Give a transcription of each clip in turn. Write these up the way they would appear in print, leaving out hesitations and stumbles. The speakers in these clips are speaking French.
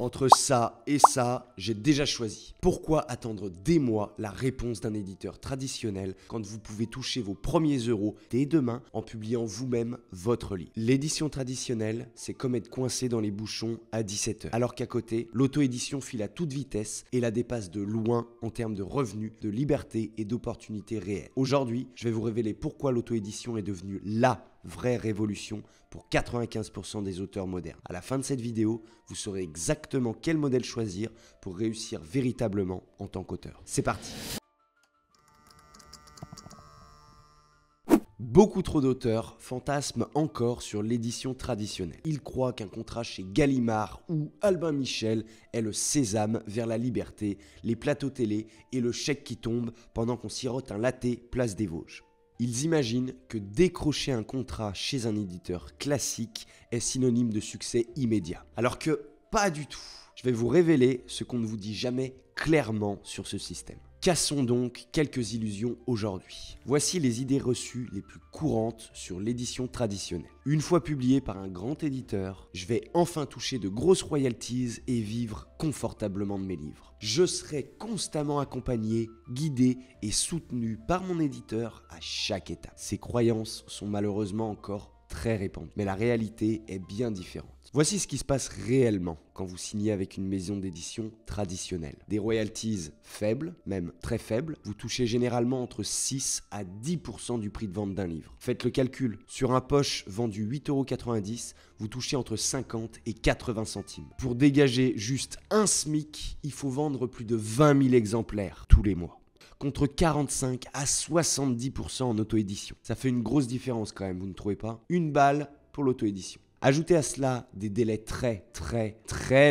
Entre ça et ça, j'ai déjà choisi. Pourquoi attendre des mois la réponse d'un éditeur traditionnel quand vous pouvez toucher vos premiers euros dès demain en publiant vous-même votre livre? L'édition traditionnelle, c'est comme être coincé dans les bouchons à 17h. Alors qu'à côté, l'auto-édition file à toute vitesse et la dépasse de loin en termes de revenus, de liberté et d'opportunités réelles. Aujourd'hui, je vais vous révéler pourquoi l'auto-édition est devenue la vraie révolution pour 95% des auteurs modernes. À la fin de cette vidéo, vous saurez exactement quel modèle choisir pour réussir véritablement en tant qu'auteur. C'est parti! Beaucoup trop d'auteurs fantasment encore sur l'édition traditionnelle. Ils croient qu'un contrat chez Gallimard ou Albin Michel est le sésame vers la liberté, les plateaux télé et le chèque qui tombe pendant qu'on sirote un latte place des Vosges. Ils imaginent que décrocher un contrat chez un éditeur classique est synonyme de succès immédiat. Alors que pas du tout. Je vais vous révéler ce qu'on ne vous dit jamais clairement sur ce système. Cassons donc quelques illusions aujourd'hui. Voici les idées reçues les plus courantes sur l'édition traditionnelle. Une fois publié par un grand éditeur, je vais enfin toucher de grosses royalties et vivre confortablement de mes livres. Je serai constamment accompagné, guidé et soutenu par mon éditeur à chaque étape. Ces croyances sont malheureusement encore très répandues, mais la réalité est bien différente. Voici ce qui se passe réellement quand vous signez avec une maison d'édition traditionnelle. Des royalties faibles, même très faibles, vous touchez généralement entre 6 à 10% du prix de vente d'un livre. Faites le calcul, sur un poche vendu 8,90 €, vous touchez entre 50 et 80 centimes. Pour dégager juste un SMIC, il faut vendre plus de 20 000 exemplaires tous les mois. Contre 45 à 70% en auto-édition. Ça fait une grosse différence quand même, vous ne trouvez pas? Une balle pour l'auto-édition. Ajoutez à cela des délais très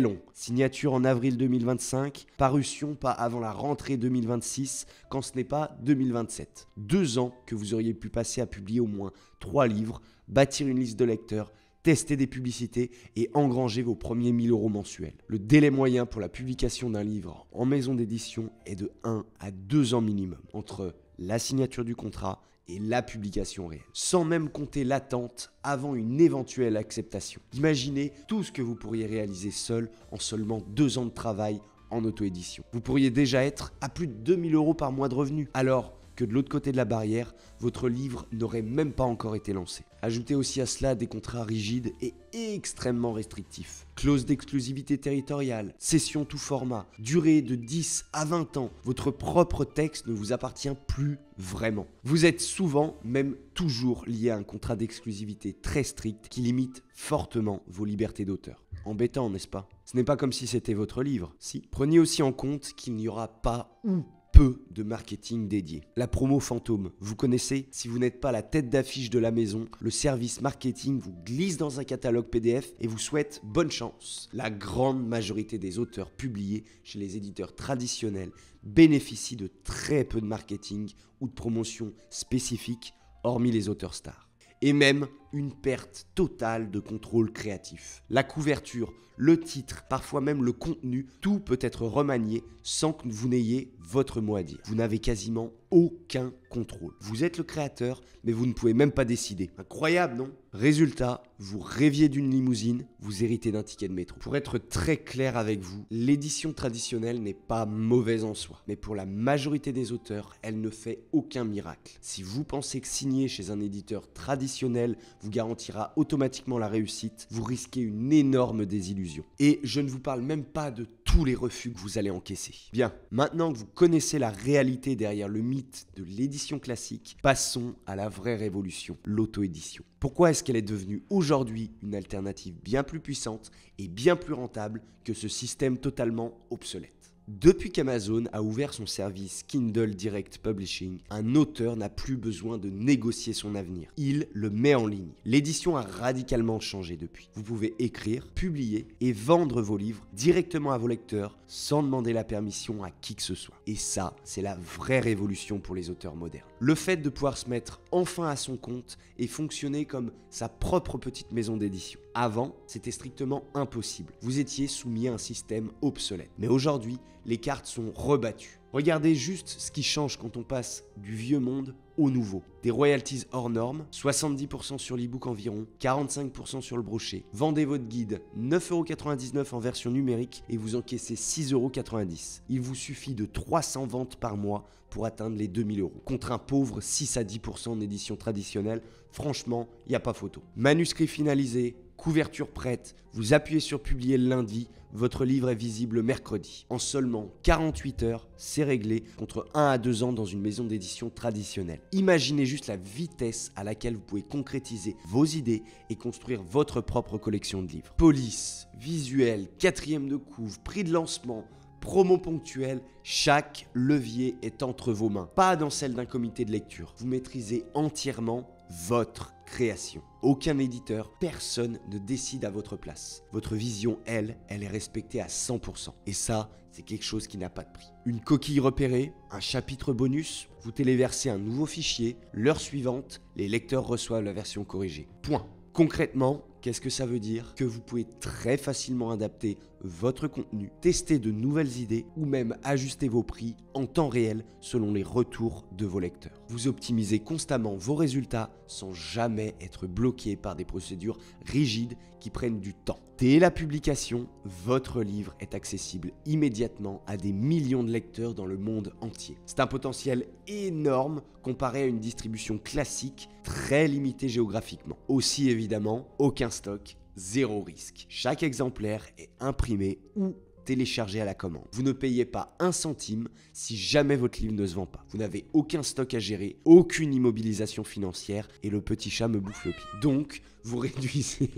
longs. Signature en avril 2025, parution pas avant la rentrée 2026, quand ce n'est pas 2027. 2 ans que vous auriez pu passer à publier au moins 3 livres, bâtir une liste de lecteurs, tester des publicités et engranger vos premiers 1 000 € mensuels. Le délai moyen pour la publication d'un livre en maison d'édition est de 1 à 2 ans minimum, entre la signature du contrat et la publication réelle, sans même compter l'attente avant une éventuelle acceptation. Imaginez tout ce que vous pourriez réaliser seul en seulement 2 ans de travail en auto-édition. Vous pourriez déjà être à plus de 2 000 € par mois de revenus, alors que de l'autre côté de la barrière, votre livre n'aurait même pas encore été lancé. Ajoutez aussi à cela des contrats rigides et extrêmement restrictifs. Clause d'exclusivité territoriale, cession tout format, durée de 10 à 20 ans. Votre propre texte ne vous appartient plus vraiment. Vous êtes souvent, même toujours, lié à un contrat d'exclusivité très strict qui limite fortement vos libertés d'auteur. Embêtant, n'est-ce pas? Ce n'est pas comme si c'était votre livre, si. Prenez aussi en compte qu'il n'y aura pas ou peu de marketing dédié. La promo fantôme, vous connaissez? Si vous n'êtes pas la tête d'affiche de la maison, le service marketing vous glisse dans un catalogue PDF et vous souhaite bonne chance. La grande majorité des auteurs publiés chez les éditeurs traditionnels bénéficient de très peu de marketing ou de promotion spécifique, hormis les auteurs stars. Et même une perte totale de contrôle créatif. La couverture, le titre, parfois même le contenu, tout peut être remanié sans que vous n'ayez votre mot à dire. Vous n'avez quasiment aucun contrôle. Vous êtes le créateur, mais vous ne pouvez même pas décider. Incroyable, non? Résultat, vous rêviez d'une limousine, vous héritez d'un ticket de métro. Pour être très clair avec vous, l'édition traditionnelle n'est pas mauvaise en soi, mais pour la majorité des auteurs, elle ne fait aucun miracle. Si vous pensez que signer chez un éditeur traditionnel vous garantira automatiquement la réussite, vous risquez une énorme désillusion. Et je ne vous parle même pas de tous les refus que vous allez encaisser. Bien, maintenant que vous connaissez la réalité derrière le mythe de l'édition classique, passons à la vraie révolution, l'auto-édition. Pourquoi est-ce qu'elle est devenue aujourd'hui une alternative bien plus puissante et bien plus rentable que ce système totalement obsolète? Depuis qu'Amazon a ouvert son service Kindle Direct Publishing, un auteur n'a plus besoin de négocier son avenir. Il le met en ligne. L'édition a radicalement changé depuis. Vous pouvez écrire, publier et vendre vos livres directement à vos lecteurs sans demander la permission à qui que ce soit. Et ça, c'est la vraie révolution pour les auteurs modernes. Le fait de pouvoir se mettre enfin à son compte et fonctionner comme sa propre petite maison d'édition. Avant, c'était strictement impossible. Vous étiez soumis à un système obsolète. Mais aujourd'hui, les cartes sont rebattues. Regardez juste ce qui change quand on passe du vieux monde au nouveau. Des royalties hors normes, 70% sur l'e-book environ, 45% sur le brochet. Vendez votre guide 9,99€ en version numérique et vous encaissez 6,90€. Il vous suffit de 300 ventes par mois pour atteindre les 2000€. Contre un pauvre 6 à 10% en édition traditionnelle, franchement, il n'y a pas photo. Manuscrit finalisé, couverture prête, vous appuyez sur publier le lundi, votre livre est visible mercredi. En seulement 48 heures, c'est réglé contre 1 à 2 ans dans une maison d'édition traditionnelle. Imaginez juste la vitesse à laquelle vous pouvez concrétiser vos idées et construire votre propre collection de livres. Police, visuel, 4e de couve, prix de lancement, promo ponctuelle, chaque levier est entre vos mains, pas dans celle d'un comité de lecture. Vous maîtrisez entièrement votre création. Aucun éditeur, personne ne décide à votre place. Votre vision, elle est respectée à 100%. Et ça, c'est quelque chose qui n'a pas de prix. Une coquille repérée, un chapitre bonus, vous téléversez un nouveau fichier, l'heure suivante, les lecteurs reçoivent la version corrigée. Point. Concrètement, qu'est-ce que ça veut dire? Que vous pouvez très facilement adapter votre contenu, tester de nouvelles idées ou même ajuster vos prix en temps réel selon les retours de vos lecteurs. Vous optimisez constamment vos résultats sans jamais être bloqué par des procédures rigides qui prennent du temps. Dès la publication, votre livre est accessible immédiatement à des millions de lecteurs dans le monde entier. C'est un potentiel énorme comparé à une distribution classique très limitée géographiquement. Aussi évidemment, aucun stock, zéro risque. Chaque exemplaire est imprimé ou téléchargé à la commande. Vous ne payez pas un centime si jamais votre livre ne se vend pas. Vous n'avez aucun stock à gérer, aucune immobilisation financière et le petit chat me bouffe le pied. Donc, vous réduisez...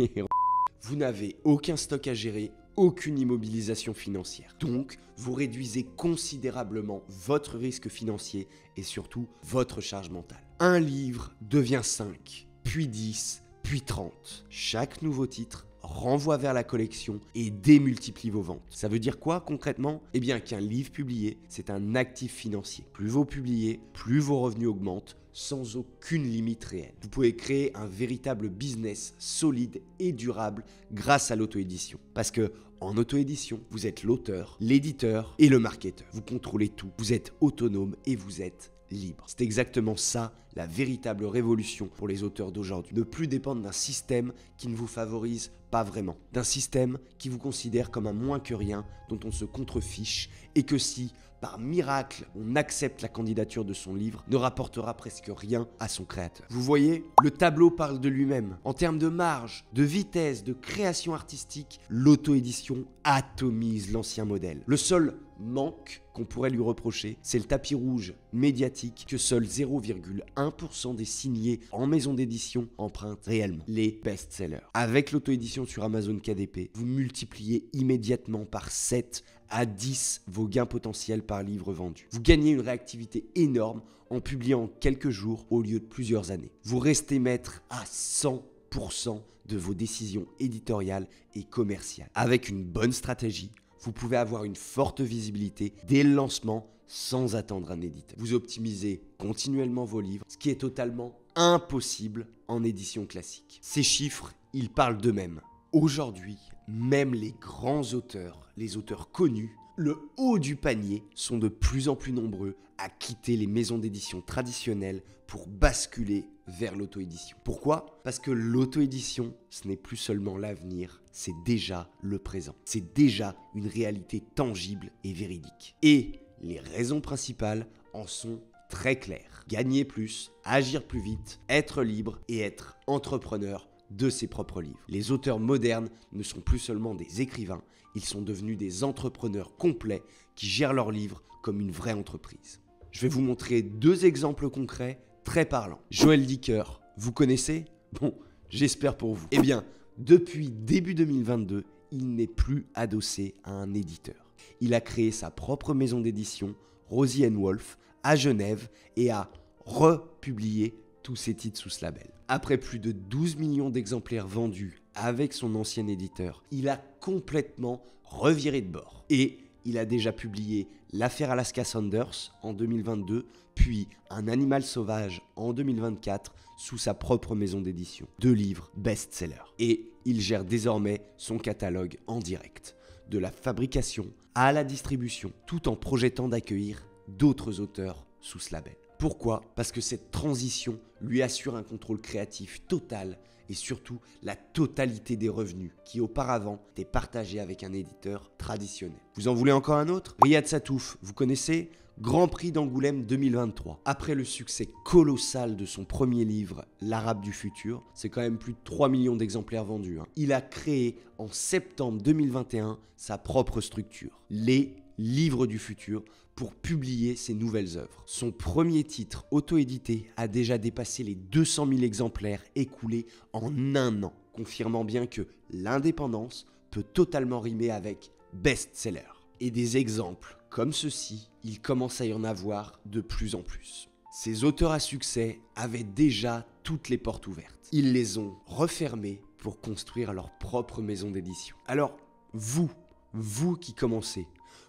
Vous n'avez aucun stock à gérer, aucune immobilisation financière. Donc, vous réduisez considérablement votre risque financier et surtout votre charge mentale. Un livre devient 5, puis 10, puis 30. Chaque nouveau titre renvoie vers la collection et démultiplie vos ventes. Ça veut dire quoi concrètement? Eh bien qu'un livre publié, c'est un actif financier. Plus vous publiez, plus vos revenus augmentent sans aucune limite réelle. Vous pouvez créer un véritable business solide et durable grâce à l'auto-édition. Parce que en auto-édition, vous êtes l'auteur, l'éditeur et le marketeur. Vous contrôlez tout, vous êtes autonome et vous êtes libre. C'est exactement ça, la véritable révolution pour les auteurs d'aujourd'hui. Ne plus dépendre d'un système qui ne vous favorise pas vraiment. D'un système qui vous considère comme un moins que rien, dont on se contrefiche, et que si, par miracle, on accepte la candidature de son livre, ne rapportera presque rien à son créateur. Vous voyez, le tableau parle de lui-même. En termes de marge, de vitesse, de création artistique, l'auto-édition atomise l'ancien modèle. Le seul manque qu'on pourrait lui reprocher, c'est le tapis rouge médiatique que seul 0,1% des signés en maison d'édition empruntent réellement, les best-sellers. Avec l'auto-édition sur Amazon KDP, vous multipliez immédiatement par 7 à 10 vos gains potentiels par livre vendu. Vous gagnez une réactivité énorme en publiant en quelques jours au lieu de plusieurs années. Vous restez maître à 100% de vos décisions éditoriales et commerciales. Avec une bonne stratégie, vous pouvez avoir une forte visibilité dès le lancement sans attendre un éditeur. Vous optimisez continuellement vos livres, ce qui est totalement impossible en édition classique. Ces chiffres, ils parlent d'eux-mêmes. Aujourd'hui, même les grands auteurs, les auteurs connus, le haut du panier, sont de plus en plus nombreux à quitter les maisons d'édition traditionnelles pour basculer vers l'auto-édition. Pourquoi? Parce que l'auto-édition, ce n'est plus seulement l'avenir, c'est déjà le présent. C'est déjà une réalité tangible et véridique. Et les raisons principales en sont très claires. Gagner plus, agir plus vite, être libre et être entrepreneur de ses propres livres. Les auteurs modernes ne sont plus seulement des écrivains, ils sont devenus des entrepreneurs complets qui gèrent leurs livres comme une vraie entreprise. Je vais vous montrer 2 exemples concrets très parlants. Joël Dicker, vous connaissez? Bon, j'espère pour vous. Eh bien, depuis début 2022, il n'est plus adossé à un éditeur. Il a créé sa propre maison d'édition, Rosie & Wolf, à Genève et a republié tous ses titres sous ce label. Après plus de 12 millions d'exemplaires vendus avec son ancien éditeur, il a complètement reviré de bord. Et il a déjà publié L'affaire Alaska Sanders en 2022, puis Un animal sauvage en 2024 sous sa propre maison d'édition. 2 livres best-sellers. Et il gère désormais son catalogue en direct, de la fabrication à la distribution, tout en projetant d'accueillir d'autres auteurs sous ce label. Pourquoi ? Parce que cette transition lui assure un contrôle créatif total et surtout la totalité des revenus qui auparavant étaient partagés avec un éditeur traditionnel. Vous en voulez encore un autre ? Riyad Sattouf, vous connaissez ? Grand Prix d'Angoulême 2023. Après le succès colossal de son premier livre, L'Arabe du futur, c'est quand même plus de 3 millions d'exemplaires vendus. Il a créé en septembre 2021 sa propre structure, les Livres du futur, pour publier ses nouvelles œuvres. Son premier titre auto-édité a déjà dépassé les 200 000 exemplaires écoulés en un an, confirmant bien que l'indépendance peut totalement rimer avec best-seller. Et des exemples comme ceux-ci, il commence à y en avoir de plus en plus. Ces auteurs à succès avaient déjà toutes les portes ouvertes. Ils les ont refermées pour construire leur propre maison d'édition. Alors, vous qui commencez,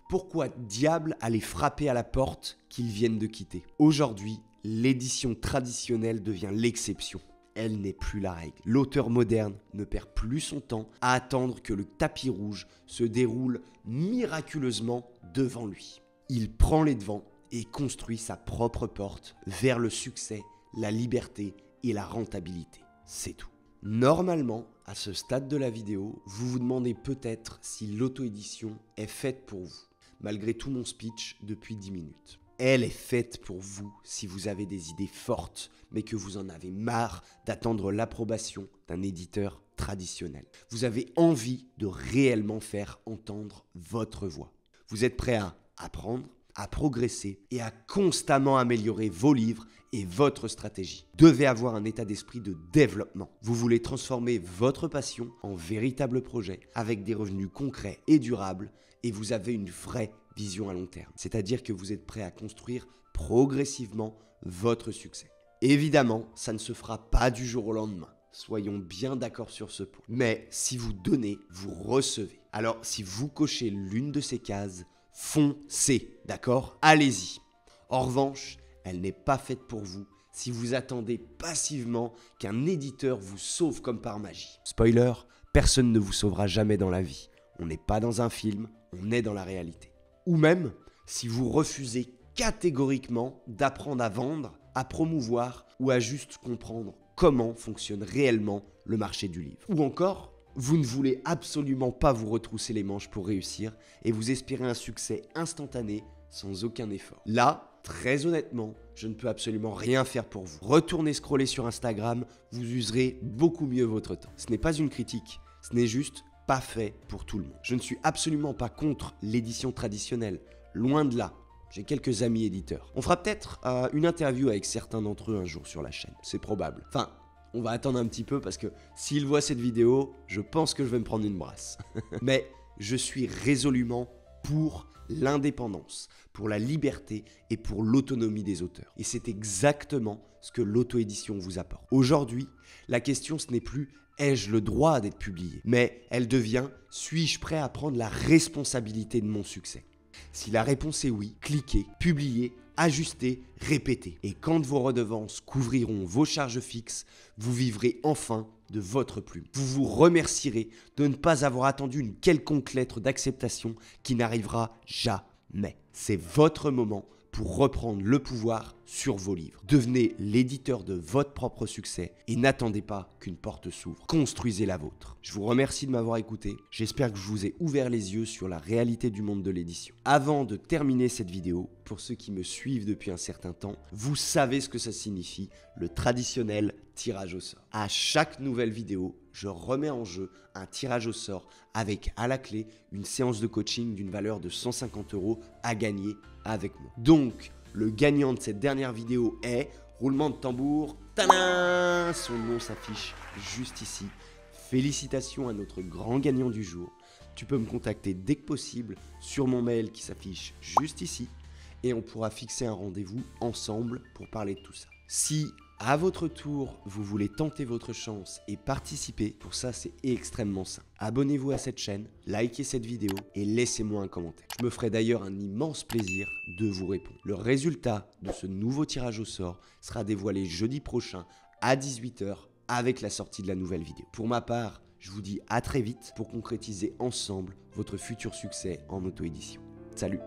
pourquoi diable aller frapper à la porte qu'ils viennent de quitter ? Aujourd'hui, l'édition traditionnelle devient l'exception. Elle n'est plus la règle. L'auteur moderne ne perd plus son temps à attendre que le tapis rouge se déroule miraculeusement devant lui. Il prend les devants et construit sa propre porte vers le succès, la liberté et la rentabilité. C'est tout. Normalement, à ce stade de la vidéo, vous vous demandez peut-être si l'auto-édition est faite pour vous, malgré tout mon speech depuis 10 minutes. Elle est faite pour vous si vous avez des idées fortes, mais que vous en avez marre d'attendre l'approbation d'un éditeur traditionnel. Vous avez envie de réellement faire entendre votre voix. Vous êtes prêt à apprendre, à progresser et à constamment améliorer vos livres et votre stratégie. Vous devez avoir un état d'esprit de développement. Vous voulez transformer votre passion en véritable projet avec des revenus concrets et durables et vous avez une vraie vision à long terme. C'est-à-dire que vous êtes prêt à construire progressivement votre succès. Évidemment, ça ne se fera pas du jour au lendemain. Soyons bien d'accord sur ce point. Mais si vous donnez, vous recevez. Alors, si vous cochez l'une de ces cases, foncez, d'accord ? Allez-y. En revanche, elle n'est pas faite pour vous si vous attendez passivement qu'un éditeur vous sauve comme par magie. Spoiler, personne ne vous sauvera jamais dans la vie. On n'est pas dans un film, on est dans la réalité. Ou même, si vous refusez catégoriquement d'apprendre à vendre, à promouvoir ou à juste comprendre comment fonctionne réellement le marché du livre. Ou encore, vous ne voulez absolument pas vous retrousser les manches pour réussir et vous espérez un succès instantané sans aucun effort. Là, très honnêtement, je ne peux absolument rien faire pour vous. Retournez scroller sur Instagram, vous userez beaucoup mieux votre temps. Ce n'est pas une critique, ce n'est juste pas fait pour tout le monde. Je ne suis absolument pas contre l'édition traditionnelle, loin de là. J'ai quelques amis éditeurs. On fera peut-être une interview avec certains d'entre eux un jour sur la chaîne, c'est probable. Enfin, on va attendre un petit peu parce que s'ils voient cette vidéo, je pense que je vais me prendre une brasse. Mais je suis résolument pour l'indépendance, pour la liberté et pour l'autonomie des auteurs. Et c'est exactement ce que l'auto-édition vous apporte. Aujourd'hui, la question ce n'est plus « ai-je le droit d'être publié ?» mais elle devient « suis-je prêt à prendre la responsabilité de mon succès ?» Si la réponse est oui, cliquez, publiez, ajustez, répétez. Et quand vos redevances couvriront vos charges fixes, vous vivrez enfin de votre plume. Vous vous remercierez de ne pas avoir attendu une quelconque lettre d'acceptation qui n'arrivera jamais. C'est votre moment pour reprendre le pouvoir sur vos livres. Devenez l'éditeur de votre propre succès et n'attendez pas qu'une porte s'ouvre. Construisez la vôtre. Je vous remercie de m'avoir écouté. J'espère que je vous ai ouvert les yeux sur la réalité du monde de l'édition. Avant de terminer cette vidéo, pour ceux qui me suivent depuis un certain temps, vous savez ce que ça signifie, le traditionnel tirage au sort. À chaque nouvelle vidéo, je remets en jeu un tirage au sort avec à la clé une séance de coaching d'une valeur de 150 € à gagner avec moi. Donc, le gagnant de cette dernière vidéo est, roulement de tambour, tadam, son nom s'affiche juste ici. Félicitations à notre grand gagnant du jour. Tu peux me contacter dès que possible sur mon mail qui s'affiche juste ici et on pourra fixer un rendez-vous ensemble pour parler de tout ça. Si À votre tour, vous voulez tenter votre chance et participer, pour ça c'est extrêmement simple. Abonnez-vous à cette chaîne, likez cette vidéo et laissez-moi un commentaire. Je me ferai d'ailleurs un immense plaisir de vous répondre. Le résultat de ce nouveau tirage au sort sera dévoilé jeudi prochain à 18 h avec la sortie de la nouvelle vidéo. Pour ma part, je vous dis à très vite pour concrétiser ensemble votre futur succès en auto-édition. Salut!